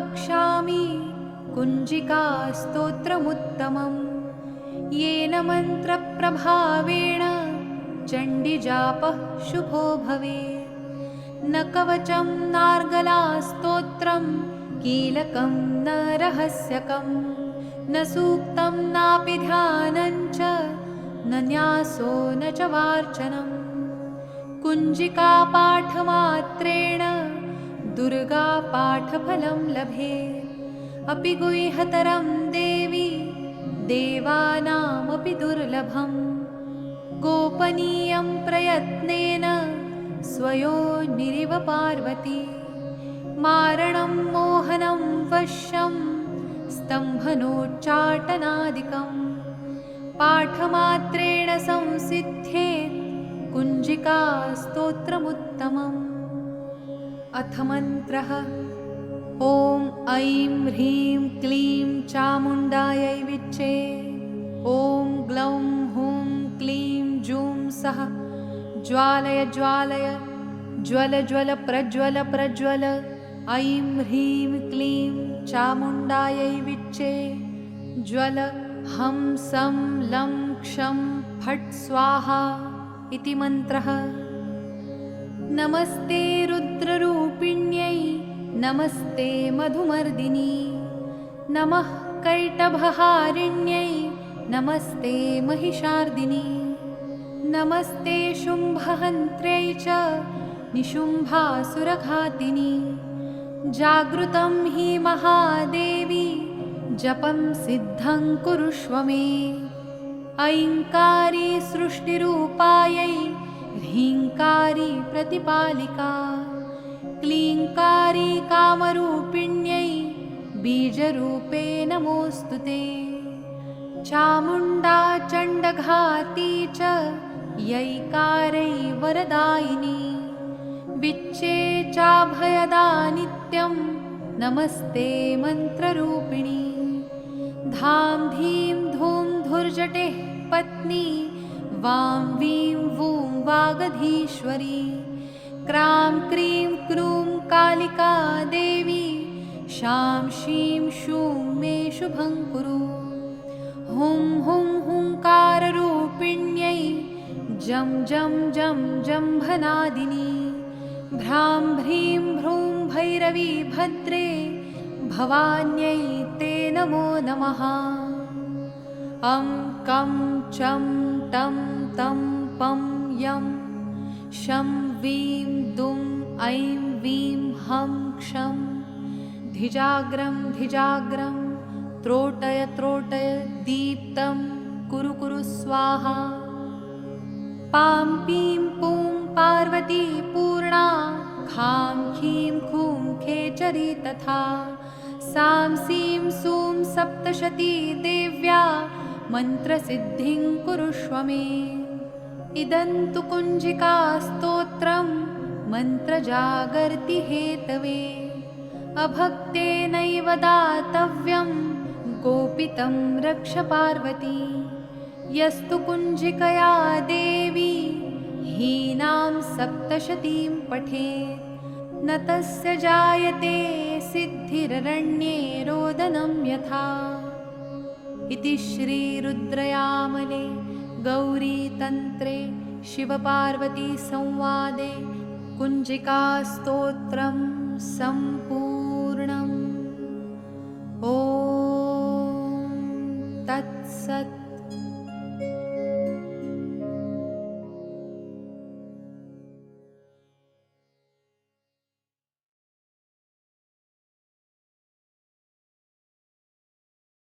वक्ष्यामि कुञ्जिकास्तोत्रमुत्तमं येन मन्त्रप्रभावेण चण्डीजापः शुभो भवेत्। न कवचं नार्गलास्तोत्रं कीलकं न रहस्यकं न सूक्तं नापि ध्यानञ्च न न्यासो न च वार्चनम्। कुञ्जिकापाठमात्रेण दुर्गापाठफलं लभेत्। अपि गुह्यतरं देवी देवानामपि दुर्लभम्। गोपनीयं प्रयत्नेन स्वयोनिरिव पार्वती। मारणं मोहनं वश्यं स्तम्भनोच्चाटनादिकं पाठमात्रेण संसिद्ध्येत् कुञ्जिकास्तोत्रमुत्तमम्। अथ मन्त्रः। ॐ ऐं ह्रीं क्लीं चामुण्डायै विच्चे। ॐ ग्लौं हूं क्लीं जूं सः ज्वालय ज्वालय ज्वल ज्वल प्रज्वल प्रज्वल। ऐं ह्रीं क्लीं चामुण्डायै विच्चे। ज्वल हं सं लं क्षं फट् स्वाहा इति मन्त्रः। नमस्ते रुद्ररूपिण्यै नमस्ते मधुमर्दिनी। नमः कैटभहारिण्यै नमस्ते महिषार्दिनी। नमस्ते शुम्भहन्त्र्यै च निशुम्भासुरघातिनी। जागृतं हि महादेवी जपं सिद्धं कुरुष्व मे। ऐङ्कारी सृष्टिरूपायै ह्रीङ्कारी प्रतिपालिका। क्लीङ्कारी कामरूपिण्यै बीजरूपे नमोऽस्तु ते। चामुण्डा चण्डघाती च यैकारै वरदायिनी। विच्चे चाभयदा नित्यं नमस्ते मन्त्ररूपिणी। धां धीं धूं धुर्जटेः पत्नी वां वीं वूं वागधीश्वरी। क्रां क्रीं क्रूं कालिका देवी शां शीं शूं मे शुभं कुरु। हुं हुं हुंकाररूपिण्यै जं जं जं जम्भनादिनी। भ्रां भ्रीं भ्रूं भैरवी भद्रे भवान्यै ते नमो नमः। अं कं चं टं तं पं यं शं वीं दुं ऐं वीं हं क्षं धिजाग्रं धिजाग्रं त्रोटय त्रोटय दीप्तं कुरु कुरु स्वाहा। पां पीं पूं पार्वती पूर्णा खां खीं खूं खेचरी तथा। सां सीं सूं सप्तशती देव्या मन्त्रसिद्धिं कुरुष्व मे। इदं तु कुञ्जिकास्तोत्रं मन्त्रजागर्ति हेतवे। अभक्तेनैव दातव्यं गोपितं रक्ष पार्वती। यस्तु कुञ्जिकया देवी हीनां सप्तशतीं पठेत् न तस्य जायते सिद्धिररण्ये रोदनं यथा। इति श्रीरुद्रयामले गौरीतन्त्रे शिवपार्वतीसंवादे कुञ्जिकास्तोत्रं सम्पूर्णम्। ॐ तत्सत्।